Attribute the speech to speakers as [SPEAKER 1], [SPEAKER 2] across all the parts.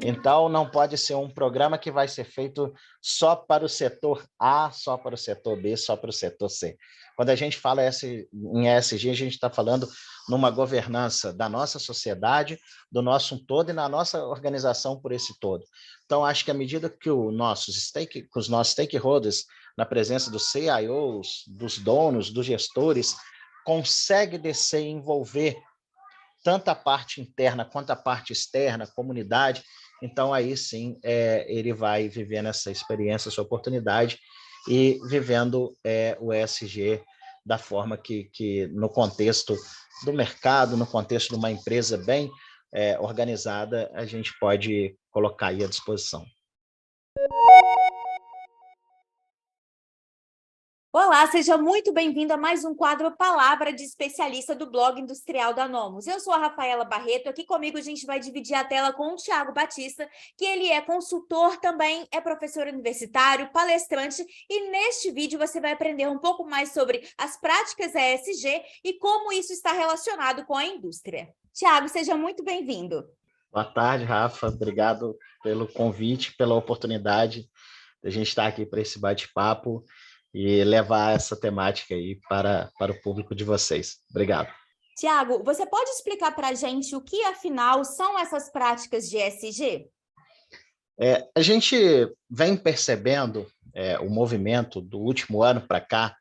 [SPEAKER 1] Então, não pode ser um programa que vai ser feito só para o setor A, só para o setor B, só para o setor C. Quando a gente fala em ESG, a gente está falando numa governança da nossa sociedade, do nosso todo e na nossa organização por esse todo. Então, acho que à medida que os nossos stakeholders, na presença dos CIOs, dos donos, dos gestores, consegue descer e envolver tanto a parte interna quanto a parte externa, comunidade, então aí sim ele vai vivendo essa experiência, essa oportunidade e vivendo o ESG da forma que no contexto do mercado, no contexto de uma empresa bem organizada, a gente pode colocar aí à disposição.
[SPEAKER 2] Olá, seja muito bem-vindo a mais um quadro Palavra de Especialista do blog Industrial da Nomus. Eu sou a Rafaela Barreto, aqui comigo a gente vai dividir a tela com o Thiago Batista, que ele é consultor também, é professor universitário, palestrante, e neste vídeo você vai aprender um pouco mais sobre as práticas ESG e como isso está relacionado com a indústria. Thiago, seja muito bem-vindo.
[SPEAKER 1] Boa tarde, Rafa. Obrigado pelo convite, pela oportunidade de a gente estar aqui para esse bate-papo e levar essa temática aí para o público de vocês. Obrigado.
[SPEAKER 2] Thiago, você pode explicar para a gente o que, afinal, são essas práticas de ESG?
[SPEAKER 1] A gente vem percebendo o movimento do último ano para cá,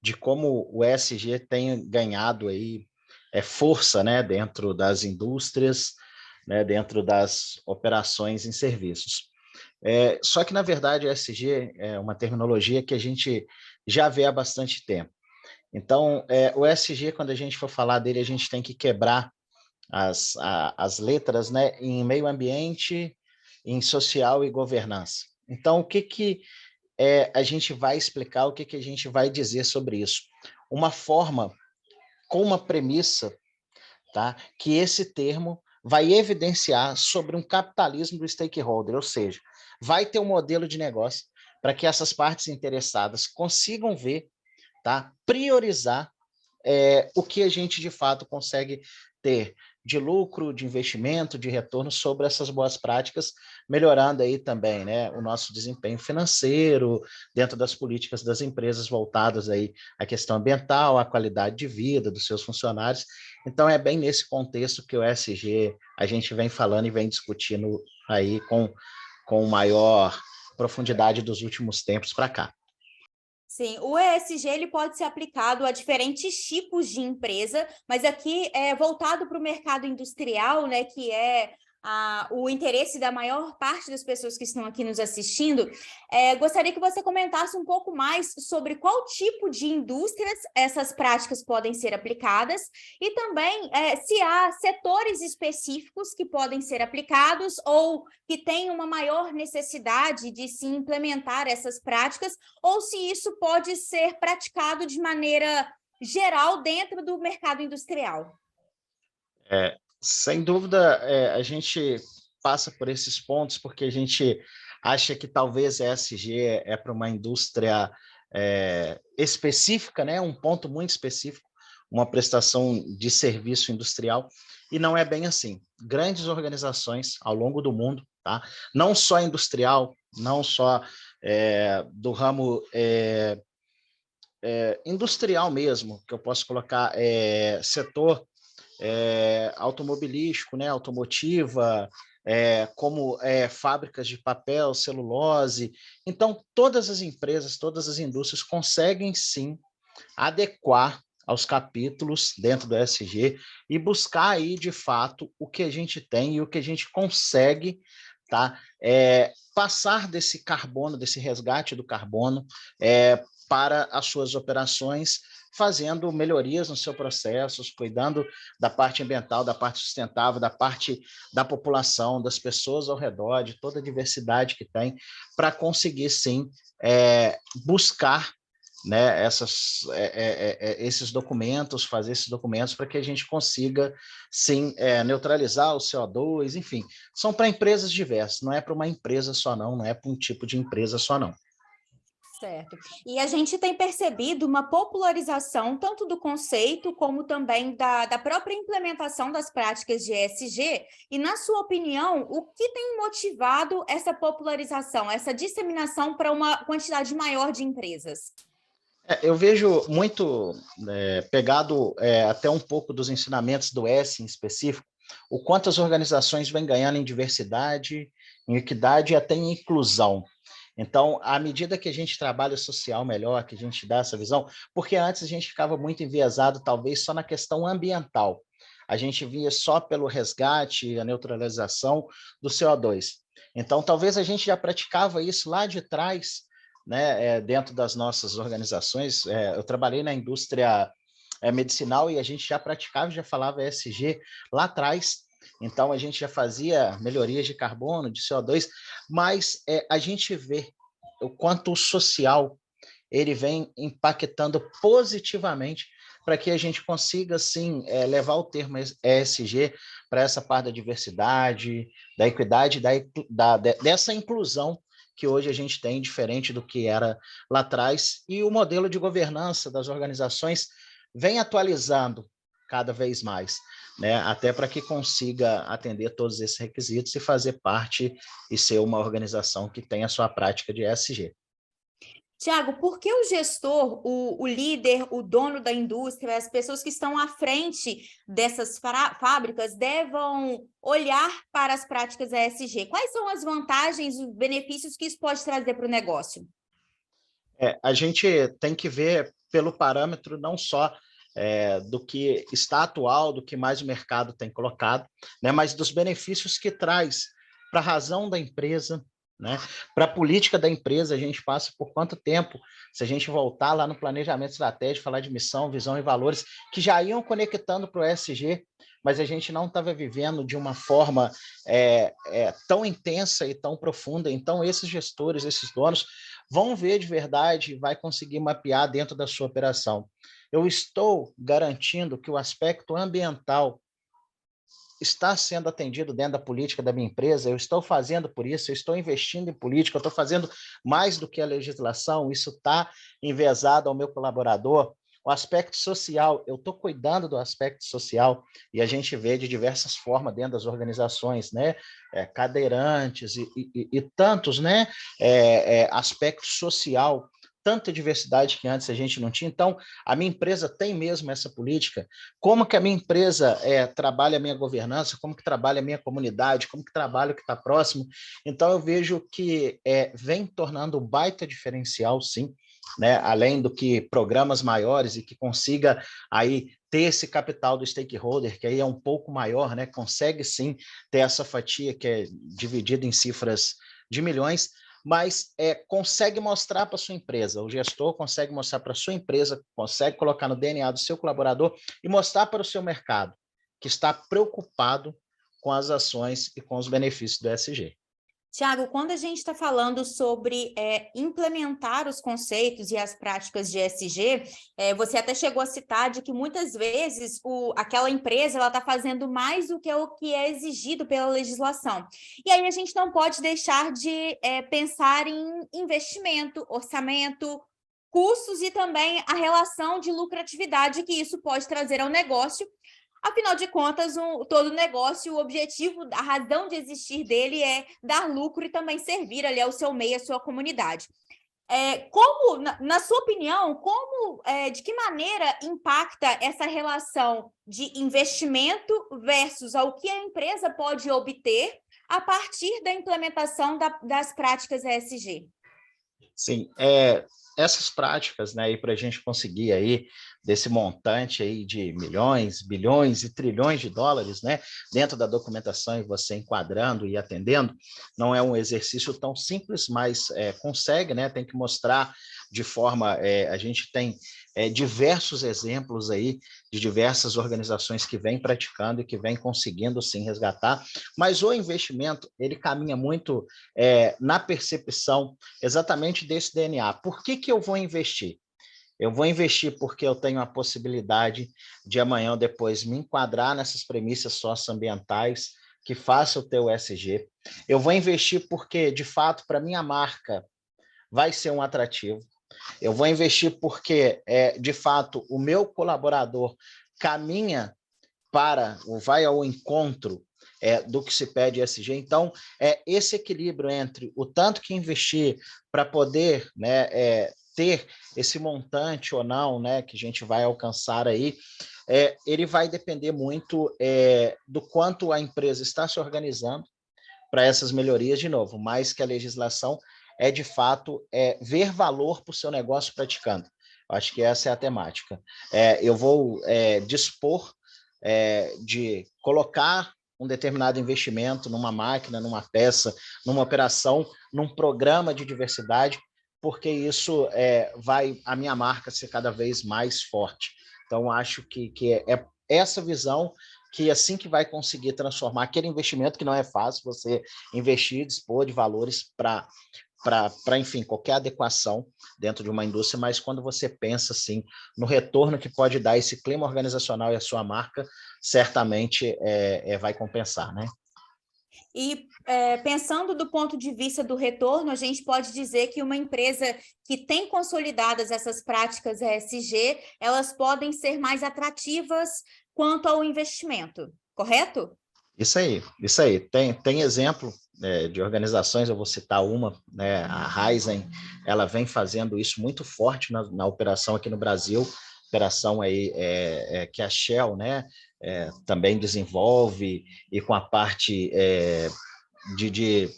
[SPEAKER 1] de como o ESG tem ganhado aí, força, né, dentro das indústrias, né, dentro das operações em serviços. Só que, na verdade, o ESG é uma terminologia que a gente já vê há bastante tempo. Então, o ESG, quando a gente for falar dele, a gente tem que quebrar as letras, né, em meio ambiente, em social e governança. Então, o que a gente vai explicar, o que a gente vai dizer sobre isso? Uma forma, com uma premissa, tá, que esse termo vai evidenciar sobre um capitalismo do stakeholder, ou seja, vai ter um modelo de negócio para que essas partes interessadas consigam ver, tá, priorizar o que a gente de fato consegue ter de lucro, de investimento, de retorno sobre essas boas práticas, melhorando aí também, né, o nosso desempenho financeiro dentro das políticas das empresas voltadas aí à questão ambiental, à qualidade de vida dos seus funcionários. Então é bem nesse contexto que o ESG a gente vem falando e vem discutindo aí com maior profundidade dos últimos tempos para cá.
[SPEAKER 2] Sim, o ESG ele pode ser aplicado a diferentes tipos de empresa, mas aqui é voltado para o mercado industrial, né, que é o interesse da maior parte das pessoas que estão aqui nos assistindo. Gostaria que você comentasse um pouco mais sobre qual tipo de indústrias essas práticas podem ser aplicadas e também se há setores específicos que podem ser aplicados ou que têm uma maior necessidade de se implementar essas práticas, ou se isso pode ser praticado de maneira geral dentro do mercado industrial.
[SPEAKER 1] Sem dúvida, a gente passa por esses pontos porque a gente acha que talvez ESG é para uma indústria específica, né? Um ponto muito específico, uma prestação de serviço industrial, e não é bem assim. Grandes organizações ao longo do mundo, tá? Não só industrial, não só do ramo industrial mesmo, que eu posso colocar setor automobilístico, né, automotiva, como fábricas de papel, celulose. Então, todas as empresas, todas as indústrias conseguem, sim, adequar aos capítulos dentro do ESG e buscar aí, de fato, o que a gente tem e o que a gente consegue, tá? Passar desse carbono, desse resgate do carbono para as suas operações, fazendo melhorias nos seus processos, cuidando da parte ambiental, da parte sustentável, da parte da população, das pessoas ao redor, de toda a diversidade que tem, para conseguir, sim, buscar, né, esses documentos, fazer esses documentos para que a gente consiga, sim, neutralizar o CO2, enfim, são para empresas diversas, não é para uma empresa só não, não é para um tipo de empresa só não.
[SPEAKER 2] Certo. E a gente tem percebido uma popularização tanto do conceito como também da própria implementação das práticas de ESG. E, na sua opinião, o que tem motivado essa popularização, essa disseminação para uma quantidade maior de empresas?
[SPEAKER 1] Eu vejo muito pegado até um pouco dos ensinamentos do S em específico, o quanto as organizações vêm ganhando em diversidade, em equidade e até em inclusão. Então, à medida que a gente trabalha o social melhor, que a gente dá essa visão, porque antes a gente ficava muito enviesado, talvez, só na questão ambiental. A gente via só pelo resgate, a neutralização do CO2. Então, talvez a gente já praticava isso lá de trás, né, dentro das nossas organizações. Eu trabalhei na indústria medicinal e a gente já praticava, já falava ESG lá atrás. Então, a gente já fazia melhorias de carbono, de CO2, mas a gente vê o quanto o social ele vem impactando positivamente para que a gente consiga, sim, levar o termo ESG para essa parte da diversidade, da equidade, dessa inclusão que hoje a gente tem, diferente do que era lá atrás, e o modelo de governança das organizações vem atualizando cada vez mais, né? Até para que consiga atender todos esses requisitos e fazer parte e ser uma organização que tenha a sua prática de ESG.
[SPEAKER 2] Tiago, por que o gestor, o líder, o dono da indústria, as pessoas que estão à frente dessas fábricas devem olhar para as práticas ESG? Quais são as vantagens, os benefícios que isso pode trazer para o negócio?
[SPEAKER 1] A gente tem que ver pelo parâmetro não só do que está atual, do que mais o mercado tem colocado, né, mas dos benefícios que traz para a razão da empresa, né, para a política da empresa. A gente passa por quanto tempo, se a gente voltar lá no planejamento estratégico, falar de missão, visão e valores, que já iam conectando para o ESG, mas a gente não estava vivendo de uma forma tão intensa e tão profunda. Então, esses gestores, esses donos, vão ver de verdade, vai conseguir mapear dentro da sua operação. Eu estou garantindo que o aspecto ambiental está sendo atendido dentro da política da minha empresa, eu estou fazendo por isso, eu estou investindo em política, eu estou fazendo mais do que a legislação, isso está enviesado ao meu colaborador. O aspecto social, eu estou cuidando do aspecto social, e a gente vê de diversas formas dentro das organizações, né? Cadeirantes e tantos, né? Aspecto social, tanta diversidade que antes a gente não tinha. Então, a minha empresa tem mesmo essa política. Como que a minha empresa trabalha a minha governança, como que trabalha a minha comunidade, como que trabalha o que está próximo. Então, eu vejo que vem tornando um baita diferencial, sim, né? Além do que programas maiores e que consiga aí ter esse capital do stakeholder, que aí é um pouco maior, né? Consegue, sim, ter essa fatia que é dividida em cifras de milhões, mas consegue mostrar para sua empresa, o gestor consegue mostrar para sua empresa, consegue colocar no DNA do seu colaborador e mostrar para o seu mercado que está preocupado com as ações e com os benefícios do ESG.
[SPEAKER 2] Tiago, quando a gente está falando sobre implementar os conceitos e as práticas de ESG, você até chegou a citar de que muitas vezes aquela empresa está fazendo mais do que o que é exigido pela legislação. E aí a gente não pode deixar de pensar em investimento, orçamento, custos e também a relação de lucratividade que isso pode trazer ao negócio. Afinal de contas, todo negócio, o objetivo, a razão de existir dele é dar lucro e também servir ali ao seu meio, à sua comunidade. Como, na sua opinião, de que maneira impacta essa relação de investimento versus ao que a empresa pode obter a partir da implementação das práticas ESG?
[SPEAKER 1] Sim, essas práticas, né, para a gente conseguir aí desse montante aí de milhões, bilhões e trilhões de dólares, né, dentro da documentação, e você enquadrando e atendendo, não é um exercício tão simples, mas consegue, né, tem que mostrar de forma, a gente tem diversos exemplos aí de diversas organizações que vêm praticando e que vêm conseguindo sim resgatar, mas o investimento, ele caminha muito na percepção exatamente desse DNA. Por que eu vou investir? Eu vou investir porque eu tenho a possibilidade de amanhã ou depois me enquadrar nessas premissas socioambientais que faça o teu ESG. Eu vou investir porque, de fato, para minha marca vai ser um atrativo. Eu vou investir porque, de fato, o meu colaborador caminha para, ou vai ao encontro do que se pede ESG. Então, esse equilíbrio entre o tanto que investir para poder, né, ter esse montante ou não, né, que a gente vai alcançar aí, ele vai depender muito do quanto a empresa está se organizando para essas melhorias, de novo, mais que a legislação de fato, ver valor para o seu negócio praticando. Eu acho que essa é a temática. Eu vou dispor de colocar um determinado investimento numa máquina, numa peça, numa operação, num programa de diversidade, porque isso vai a minha marca ser cada vez mais forte. Então, acho que é essa visão que assim que vai conseguir transformar aquele investimento, que não é fácil você investir, dispor de valores para, enfim, qualquer adequação dentro de uma indústria, mas quando você pensa assim, no retorno que pode dar esse clima organizacional e a sua marca, certamente vai compensar, né?
[SPEAKER 2] E pensando do ponto de vista do retorno, a gente pode dizer que uma empresa que tem consolidadas essas práticas ESG, elas podem ser mais atrativas quanto ao investimento, correto?
[SPEAKER 1] Isso aí, isso aí. Tem exemplo de organizações, eu vou citar uma, né, a Raizen, ela vem fazendo isso muito forte na operação aqui no Brasil, operação aí que a Shell, né, também desenvolve, e com a parte de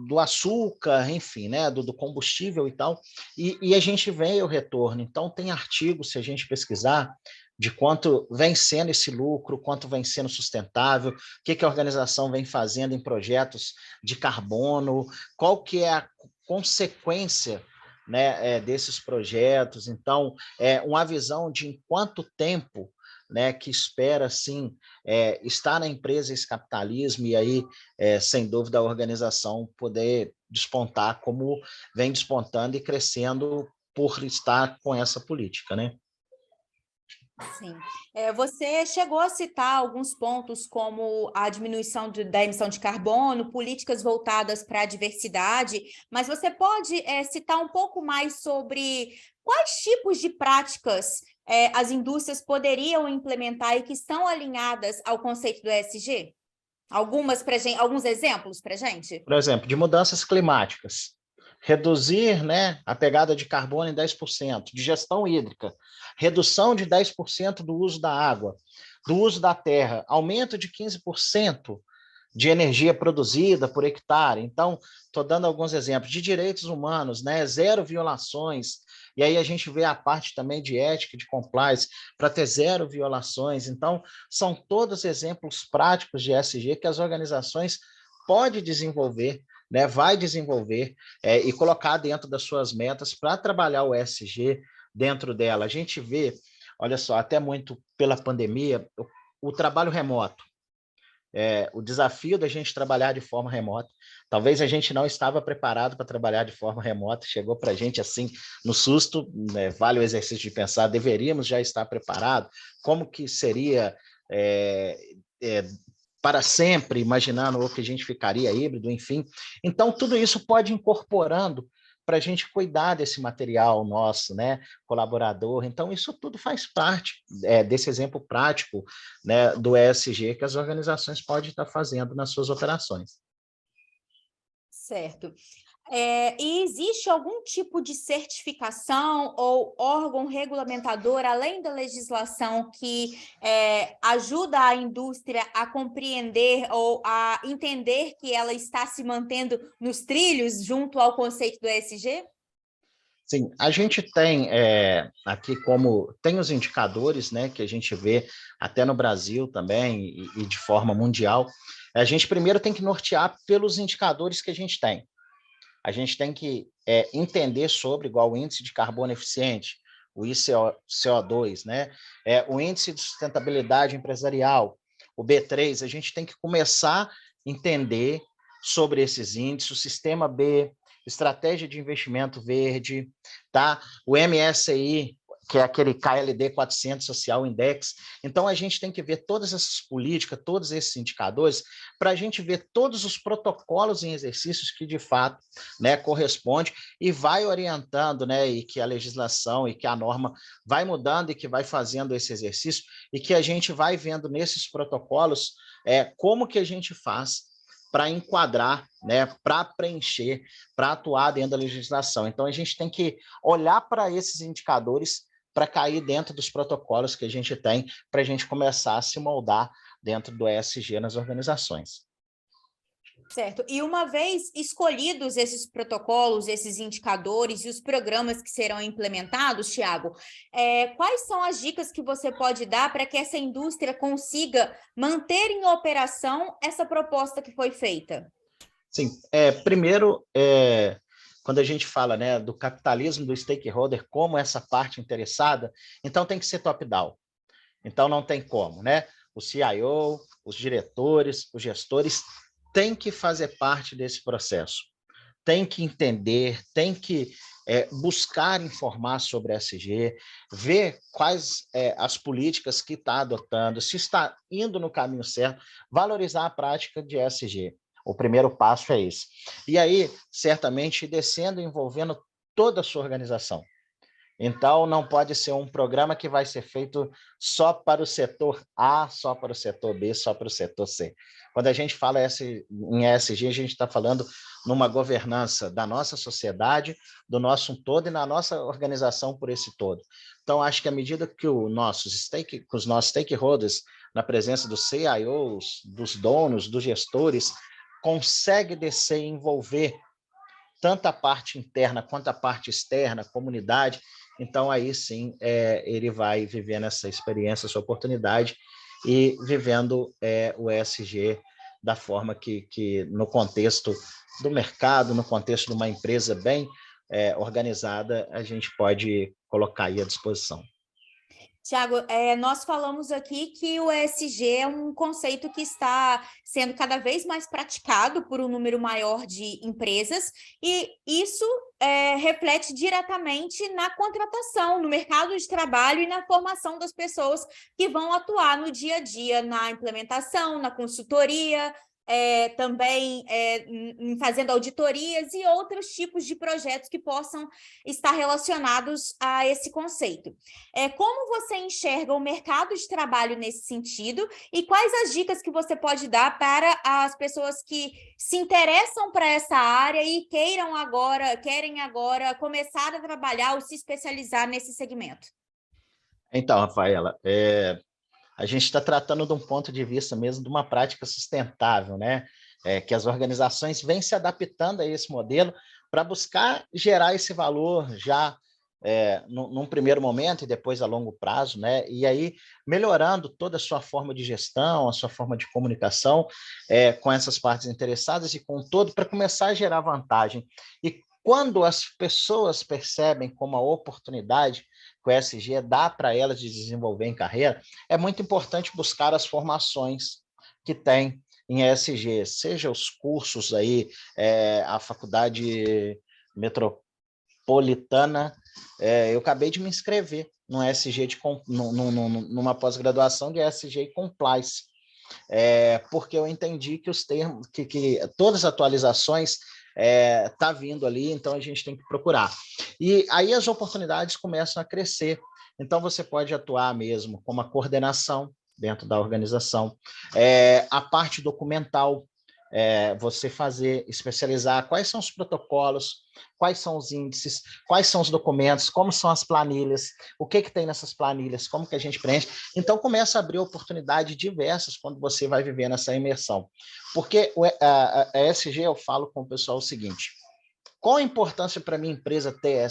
[SPEAKER 1] do açúcar, enfim, né, do combustível e tal, e a gente vê o retorno. Então, tem artigos, se a gente pesquisar, de quanto vem sendo esse lucro, quanto vem sendo sustentável, o que a organização vem fazendo em projetos de carbono, qual que é a consequência, né, desses projetos. Então, uma visão de em quanto tempo, né, que espera, assim, estar na empresa esse capitalismo, e aí, sem dúvida, a organização poder despontar como vem despontando e crescendo por estar com essa política, né?
[SPEAKER 2] Sim. Você chegou a citar alguns pontos como a diminuição da emissão de carbono, políticas voltadas para a diversidade, mas você pode citar um pouco mais sobre quais tipos de práticas as indústrias poderiam implementar e que estão alinhadas ao conceito do ESG? Alguns exemplos para a gente?
[SPEAKER 1] Por exemplo, de mudanças climáticas. Reduzir, né, a pegada de carbono em 10%, de gestão hídrica, redução de 10% do uso da água, do uso da terra, aumento de 15% de energia produzida por hectare. Então, estou dando alguns exemplos de direitos humanos, né, zero violações, e aí a gente vê a parte também de ética, de compliance, para ter zero violações. Então, são todos exemplos práticos de ESG que as organizações podem desenvolver, né, vai desenvolver e colocar dentro das suas metas para trabalhar o ESG dentro dela. A gente vê, olha só, até muito pela pandemia, o trabalho remoto, o desafio da gente trabalhar de forma remota. Talvez a gente não estava preparado para trabalhar de forma remota, chegou para a gente assim, no susto, né, vale o exercício de pensar, deveríamos já estar preparados, como que seria para sempre, imaginando o que a gente ficaria híbrido, enfim. Então, tudo isso pode ir incorporando para a gente cuidar desse material nosso, né, colaborador. Então, isso tudo faz parte desse exemplo prático, né, do ESG que as organizações podem estar fazendo nas suas operações.
[SPEAKER 2] Certo. E existe algum tipo de certificação ou órgão regulamentador, além da legislação, que ajuda a indústria a compreender ou a entender que ela está se mantendo nos trilhos junto ao conceito do ESG?
[SPEAKER 1] Sim, a gente tem aqui como tem os indicadores, né, que a gente vê até no Brasil também e de forma mundial. A gente primeiro tem que nortear pelos indicadores que a gente tem. A gente tem que entender sobre, igual o índice de carbono eficiente, o ICO2, né? O índice de sustentabilidade empresarial, o B3, a gente tem que começar a entender sobre esses índices, o sistema B, estratégia de investimento verde, tá? O MSCI, que é aquele KLD 400 Social Index. Então, a gente tem que ver todas essas políticas, todos esses indicadores, para a gente ver todos os protocolos em exercícios que, de fato, né, corresponde e vai orientando, né, e que a legislação e que a norma vai mudando e que vai fazendo esse exercício e que a gente vai vendo nesses protocolos como que a gente faz para enquadrar, né, para preencher, para atuar dentro da legislação. Então, a gente tem que olhar para esses indicadores para cair dentro dos protocolos que a gente tem, para a gente começar a se moldar dentro do ESG nas organizações.
[SPEAKER 2] Certo. E uma vez escolhidos esses protocolos, esses indicadores e os programas que serão implementados, Thiago, quais são as dicas que você pode dar para que essa indústria consiga manter em operação essa proposta que foi feita?
[SPEAKER 1] Sim, primeiro, quando a gente fala, né, do capitalismo do stakeholder como essa parte interessada, então tem que ser top-down. Então não tem como, né? O CIO, os diretores, os gestores têm que fazer parte desse processo, tem que entender, tem que buscar informar sobre a ESG, ver quais as políticas que está adotando, se está indo no caminho certo, valorizar a prática de ESG. O primeiro passo é esse. E aí, certamente, descendo, envolvendo toda a sua organização. Então, não pode ser um programa que vai ser feito só para o setor A, só para o setor B, só para o setor C. Quando a gente fala em ESG, a gente está falando numa governança da nossa sociedade, do nosso todo e na nossa organização por esse todo. Então, acho que à medida que os nossos stakeholders, na presença dos CIOs, dos donos, dos gestores, consegue descer e envolver tanto a parte interna quanto a parte externa, a comunidade, então aí sim ele vai vivendo essa experiência, essa oportunidade e vivendo o ESG da forma que no contexto do mercado, no contexto de uma empresa bem organizada, a gente pode colocar aí à disposição.
[SPEAKER 2] Tiago, nós falamos aqui que o ESG é um conceito que está sendo cada vez mais praticado por um número maior de empresas, e isso reflete diretamente na contratação, no mercado de trabalho e na formação das pessoas que vão atuar no dia a dia, na implementação, na consultoria, também fazendo auditorias e outros tipos de projetos que possam estar relacionados a esse conceito. Como você enxerga o mercado de trabalho nesse sentido e quais as dicas que você pode dar para as pessoas que se interessam para essa área e querem agora começar a trabalhar ou se especializar nesse segmento?
[SPEAKER 1] Então, Rafaela, a gente está tratando de um ponto de vista mesmo de uma prática sustentável, né? Que as organizações vêm se adaptando a esse modelo para buscar gerar esse valor já num primeiro momento e depois a longo prazo, né? E aí melhorando toda a sua forma de gestão, a sua forma de comunicação com essas partes interessadas e com todo para começar a gerar vantagem. E quando as pessoas percebem como a oportunidade que o ESG dá para elas de desenvolver em carreira, é muito importante buscar as formações que tem em ESG, seja os cursos aí, a faculdade metropolitana, eu acabei de me inscrever no ESG numa pós-graduação de ESG e Compliance, porque eu entendi que os termos, que todas as atualizações tá vindo ali, então a gente tem que procurar. E aí as oportunidades começam a crescer. Então você pode atuar mesmo como a coordenação dentro da organização, a parte documental, você especializar quais são os protocolos, quais são os índices, quais são os documentos, como são as planilhas, o que tem nessas planilhas, como que a gente preenche. Então, começa a abrir oportunidades diversas quando você vai vivendo essa imersão. Porque a ESG, eu falo com o pessoal o seguinte: qual a importância para a minha empresa ter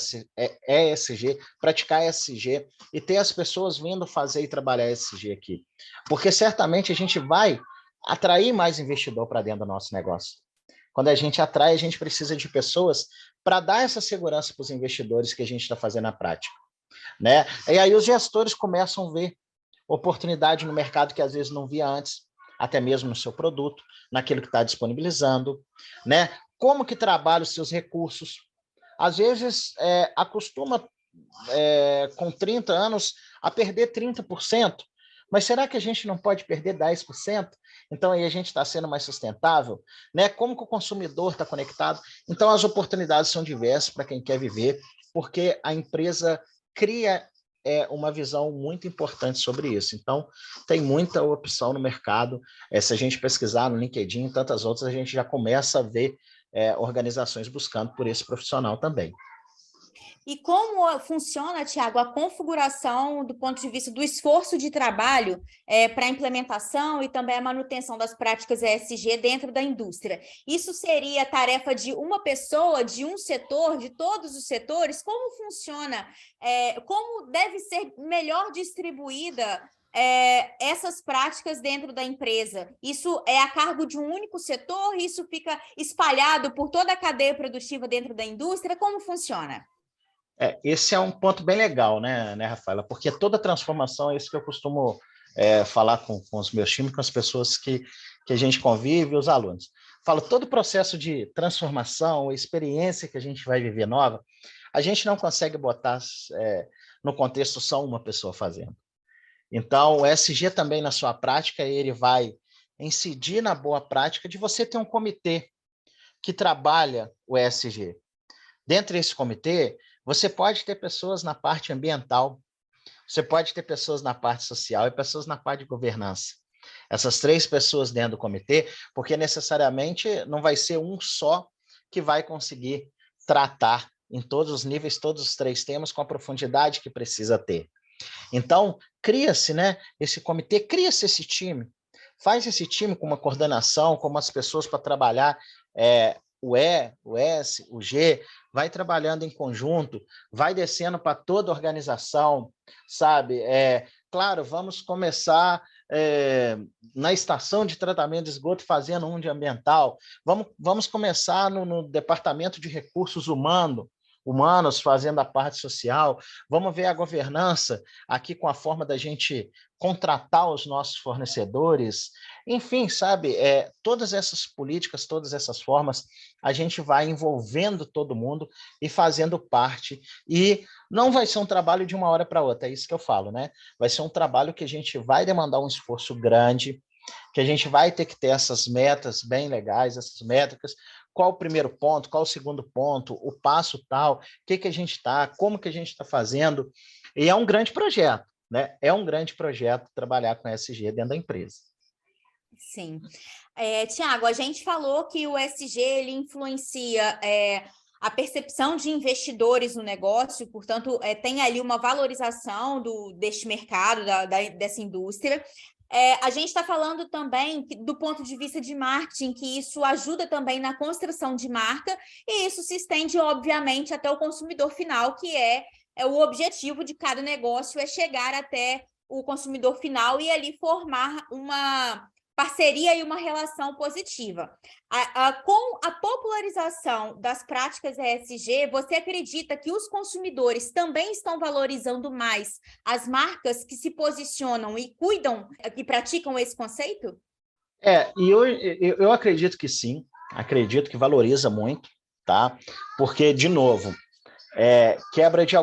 [SPEAKER 1] ESG, praticar ESG e ter as pessoas vindo fazer e trabalhar ESG aqui? Porque certamente a gente vai atrair mais investidor para dentro do nosso negócio. Quando a gente atrai, a gente precisa de pessoas para dar essa segurança para os investidores que a gente está fazendo na prática, né? E aí os gestores começam a ver oportunidade no mercado que às vezes não via antes, até mesmo no seu produto, naquilo que está disponibilizando, né? Como que trabalha os seus recursos. Às vezes, acostuma com 30 anos a perder 30%. Mas será que a gente não pode perder 10%? Então, aí a gente está sendo mais sustentável, né? Como que o consumidor está conectado? Então, as oportunidades são diversas para quem quer viver, porque a empresa cria uma visão muito importante sobre isso. Então, tem muita opção no mercado. Se a gente pesquisar no LinkedIn e tantas outras, a gente já começa a ver organizações buscando por esse profissional também.
[SPEAKER 2] E como funciona, Tiago, a configuração do ponto de vista do esforço de trabalho para a implementação e também a manutenção das práticas ESG dentro da indústria? Isso seria tarefa de uma pessoa, de um setor, de todos os setores? Como funciona? Como deve ser melhor distribuída essas práticas dentro da empresa? Isso é a cargo de um único setor? Isso fica espalhado por toda a cadeia produtiva dentro da indústria? Como funciona?
[SPEAKER 1] Esse é um ponto bem legal, né, Rafaela? Porque toda transformação, é isso que eu costumo falar com os meus times, com as pessoas que a gente convive, os alunos. Falo, todo processo de transformação, experiência que a gente vai viver nova, a gente não consegue botar no contexto só uma pessoa fazendo. Então, o ESG também, na sua prática, ele vai incidir na boa prática de você ter um comitê que trabalha o ESG. Dentro desse comitê, você pode ter pessoas na parte ambiental, você pode ter pessoas na parte social e pessoas na parte de governança. Essas 3 pessoas dentro do comitê, porque necessariamente não vai ser um só que vai conseguir tratar em todos os níveis, todos os 3 temas com a profundidade que precisa ter. Então, cria-se, né, esse comitê, cria-se esse time, faz esse time com uma coordenação, com umas pessoas para trabalhar o E, o S, o G, vai trabalhando em conjunto, vai descendo para toda a organização, sabe? Claro, vamos começar na estação de tratamento de esgoto fazendo um de ambiental, vamos começar no departamento de recursos humanos fazendo a parte social, vamos ver a governança aqui com a forma da gente contratar os nossos fornecedores, enfim, sabe, todas essas políticas, todas essas formas, a gente vai envolvendo todo mundo e fazendo parte, e não vai ser um trabalho de uma hora para outra, é isso que eu falo, né? Vai ser um trabalho que a gente vai demandar um esforço grande, que a gente vai ter que ter essas metas bem legais, essas métricas, qual o primeiro ponto, qual o segundo ponto, o passo tal, o que a gente está, como que a gente está fazendo, e é um grande projeto, né? É um grande projeto trabalhar com ESG dentro da empresa.
[SPEAKER 2] Sim. Tiago, a gente falou que o ESG ele influencia a percepção de investidores no negócio, portanto, tem ali uma valorização deste mercado, dessa indústria. A gente está falando também do ponto de vista de marketing, que isso ajuda também na construção de marca, e isso se estende, obviamente, até o consumidor final, que é o objetivo de cada negócio, é chegar até o consumidor final e ali formar uma parceria e uma relação positiva. Com a popularização das práticas ESG, você acredita que os consumidores também estão valorizando mais as marcas que se posicionam e cuidam, que praticam esse conceito?
[SPEAKER 1] E eu acredito que sim, acredito que valoriza muito, tá? Porque, de novo, quebra de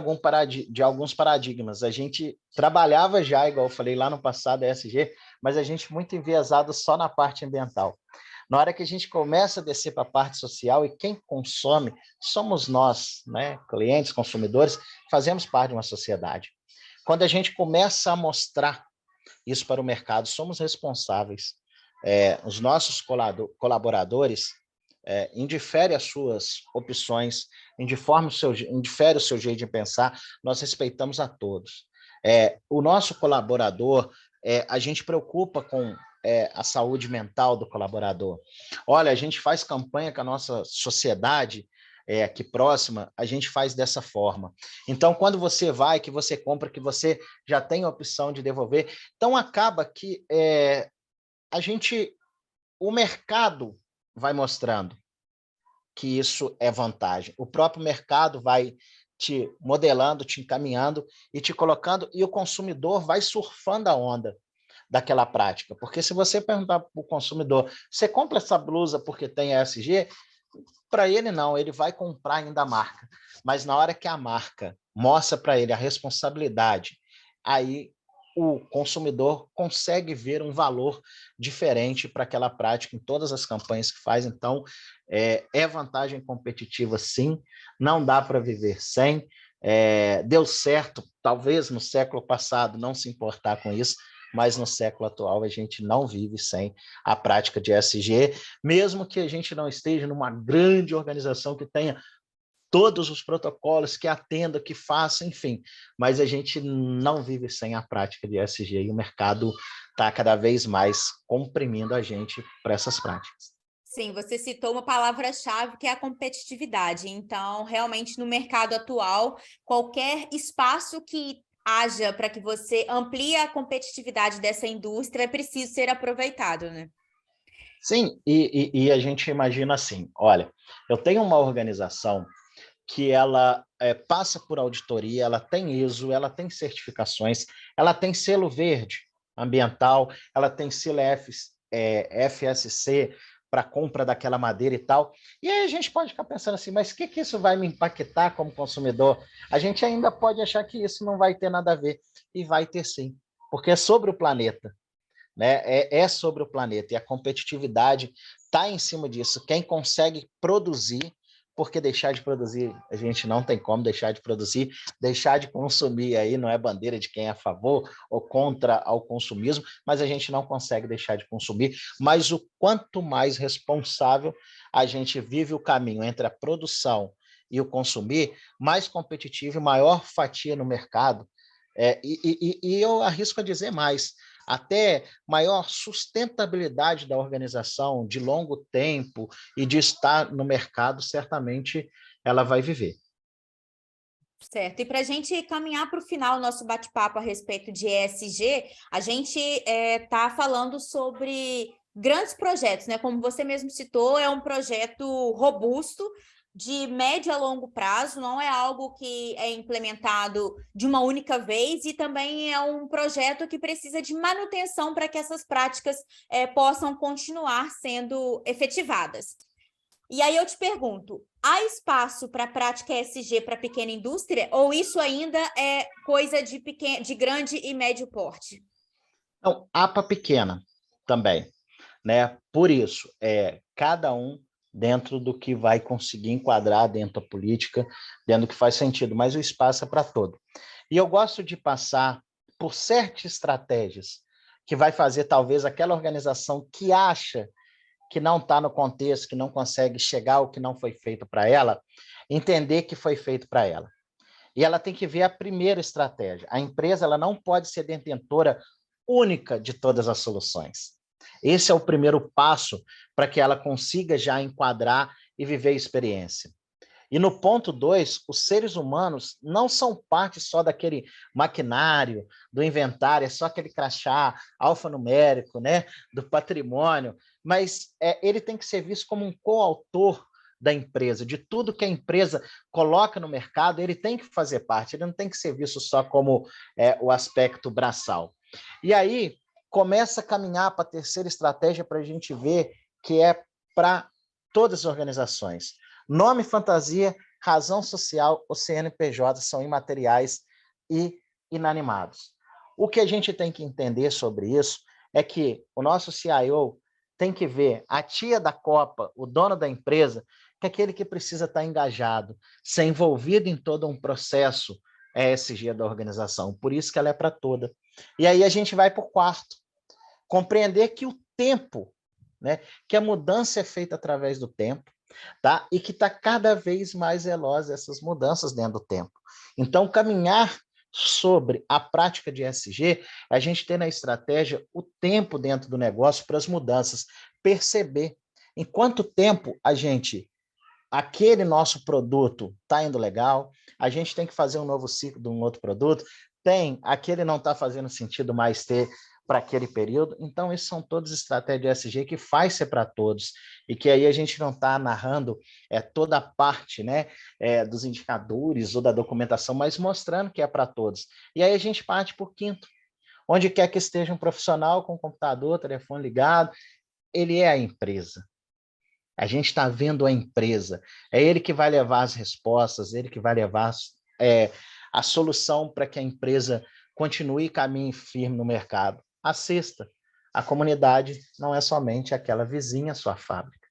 [SPEAKER 1] alguns paradigmas. A gente trabalhava já, igual eu falei lá no passado, ESG, mas a gente muito enviesado só na parte ambiental. Na hora que a gente começa a descer para a parte social, e quem consome somos nós, né? Clientes, consumidores, fazemos parte de uma sociedade. Quando a gente começa a mostrar isso para o mercado, somos responsáveis. Os nossos colaboradores indifere as suas opções, indifere o seu jeito de pensar, nós respeitamos a todos. O nosso colaborador, a gente preocupa com a saúde mental do colaborador. Olha, a gente faz campanha com a nossa sociedade aqui próxima, a gente faz dessa forma. Então, quando você vai, que você compra, que você já tem a opção de devolver, então acaba que o mercado vai mostrando que isso é vantagem. O próprio mercado vai te modelando, te encaminhando e te colocando, e o consumidor vai surfando a onda daquela prática. Porque se você perguntar para o consumidor, você compra essa blusa porque tem ESG? Para ele não, ele vai comprar ainda a marca. Mas na hora que a marca mostra para ele a responsabilidade, aí o consumidor consegue ver um valor diferente para aquela prática em todas as campanhas que faz. Então, é vantagem competitiva, sim, não dá para viver sem. Deu certo, talvez no século passado, não se importar com isso, mas no século atual a gente não vive sem a prática de ESG, mesmo que a gente não esteja numa grande organização que tenha todos os protocolos, que atenda, que faça, enfim, mas a gente não vive sem a prática de ESG e o mercado está cada vez mais comprimindo a gente para essas práticas.
[SPEAKER 2] Sim, você citou uma palavra-chave que é a competitividade. Então, realmente, no mercado atual, qualquer espaço que haja para que você amplie a competitividade dessa indústria é preciso ser aproveitado, né?
[SPEAKER 1] Sim, e a gente imagina assim, olha, eu tenho uma organização que ela passa por auditoria, ela tem ISO, ela tem certificações, ela tem selo verde ambiental, ela tem selo FSC para compra daquela madeira e tal. E aí a gente pode ficar pensando assim, mas o que isso vai me impactar como consumidor? A gente ainda pode achar que isso não vai ter nada a ver, e vai ter sim, porque é sobre o planeta. Né? É sobre o planeta, e a competitividade está em cima disso. Quem consegue produzir, porque deixar de produzir, a gente não tem como deixar de produzir, deixar de consumir aí não é bandeira de quem é a favor ou contra ao consumismo, mas a gente não consegue deixar de consumir. Mas o quanto mais responsável a gente vive o caminho entre a produção e o consumir, mais competitivo e maior fatia no mercado. E eu arrisco a dizer mais, até maior sustentabilidade da organização de longo tempo e de estar no mercado, certamente ela vai viver.
[SPEAKER 2] Certo. E para a gente caminhar para o final, nosso bate-papo a respeito de ESG, a gente está falando sobre grandes projetos, né? Como você mesmo citou, é um projeto robusto, de médio a longo prazo, não é algo que é implementado de uma única vez, e também é um projeto que precisa de manutenção para que essas práticas possam continuar sendo efetivadas. E aí eu te pergunto, há espaço para a prática ESG para pequena indústria, ou isso ainda é coisa de grande e médio porte?
[SPEAKER 1] Então, APA pequena também, né? Por isso, cada um dentro do que vai conseguir enquadrar dentro da política, dentro do que faz sentido, mas o espaço é para todo. E eu gosto de passar por certas estratégias que vai fazer talvez aquela organização que acha que não está no contexto, que não consegue chegar ao que não foi feito para ela, entender que foi feito para ela. E ela tem que ver a primeira estratégia. A empresa ela não pode ser detentora única de todas as soluções. Esse é o primeiro passo para que ela consiga já enquadrar e viver a experiência. E no ponto 2, os seres humanos não são parte só daquele maquinário, do inventário, é só aquele crachá alfanumérico, né, do patrimônio, mas ele tem que ser visto como um coautor da empresa, de tudo que a empresa coloca no mercado, ele tem que fazer parte, ele não tem que ser visto só como o aspecto braçal. E aí começa a caminhar para a terceira estratégia para a gente ver que é para todas as organizações. Nome fantasia, razão social, o CNPJ são imateriais e inanimados. O que a gente tem que entender sobre isso é que o nosso CIO tem que ver a tia da Copa, o dono da empresa, que é aquele que precisa estar engajado, ser envolvido em todo um processo ESG da organização. Por isso que ela é para toda. E aí a gente vai para o quarto. Compreender que o tempo, né, que a mudança é feita através do tempo, tá? E que está cada vez mais veloz essas mudanças dentro do tempo. Então, caminhar sobre a prática de ESG, a gente ter na estratégia o tempo dentro do negócio para as mudanças, perceber em quanto tempo aquele nosso produto está indo legal, a gente tem que fazer um novo ciclo de um outro produto, aquele não está fazendo sentido mais ter para aquele período. Então, isso são todas estratégias ESG que faz ser para todos, e que aí a gente não está narrando toda a parte, né, dos indicadores ou da documentação, mas mostrando que é para todos. E aí a gente parte por quinto. Onde quer que esteja um profissional com computador, telefone ligado, ele é a empresa. A gente está vendo a empresa. É ele que vai levar as respostas, ele que vai levar a solução para que a empresa continue e caminhe firme no mercado? A sexta, a comunidade não é somente aquela vizinha à sua fábrica.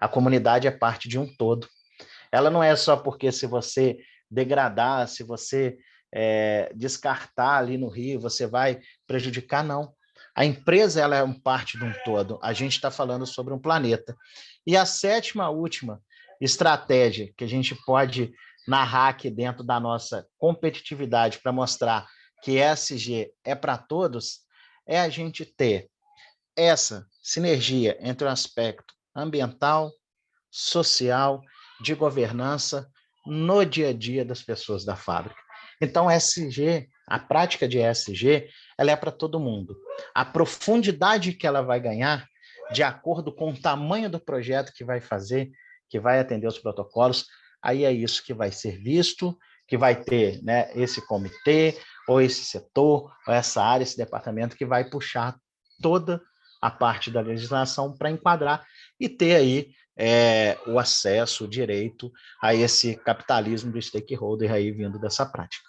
[SPEAKER 1] A comunidade é parte de um todo. Ela não é só porque se você degradar, se você descartar ali no rio, você vai prejudicar, não. A empresa ela é parte de um todo. A gente está falando sobre um planeta. E a sétima, última estratégia que a gente pode narrar aqui dentro da nossa competitividade para mostrar que ESG é para todos, é a gente ter essa sinergia entre o aspecto ambiental, social, de governança no dia a dia das pessoas da fábrica. Então, ESG, a prática de ESG, ela é para todo mundo. A profundidade que ela vai ganhar, de acordo com o tamanho do projeto que vai fazer, que vai atender os protocolos, aí é isso que vai ser visto, que vai ter, né, esse comitê, ou esse setor, ou essa área, esse departamento que vai puxar toda a parte da legislação para enquadrar e ter aí o acesso, o direito a esse capitalismo do stakeholder aí vindo dessa prática.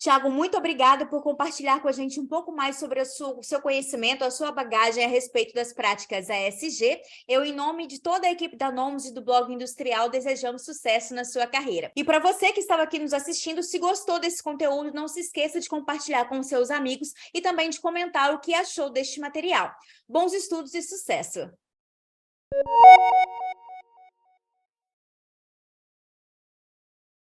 [SPEAKER 2] Tiago, muito obrigada por compartilhar com a gente um pouco mais sobre o seu conhecimento, a sua bagagem a respeito das práticas ESG. Eu, em nome de toda a equipe da Nomus e do Blog Industrial, desejamos sucesso na sua carreira. E para você que estava aqui nos assistindo, se gostou desse conteúdo, não se esqueça de compartilhar com seus amigos e também de comentar o que achou deste material. Bons estudos e sucesso!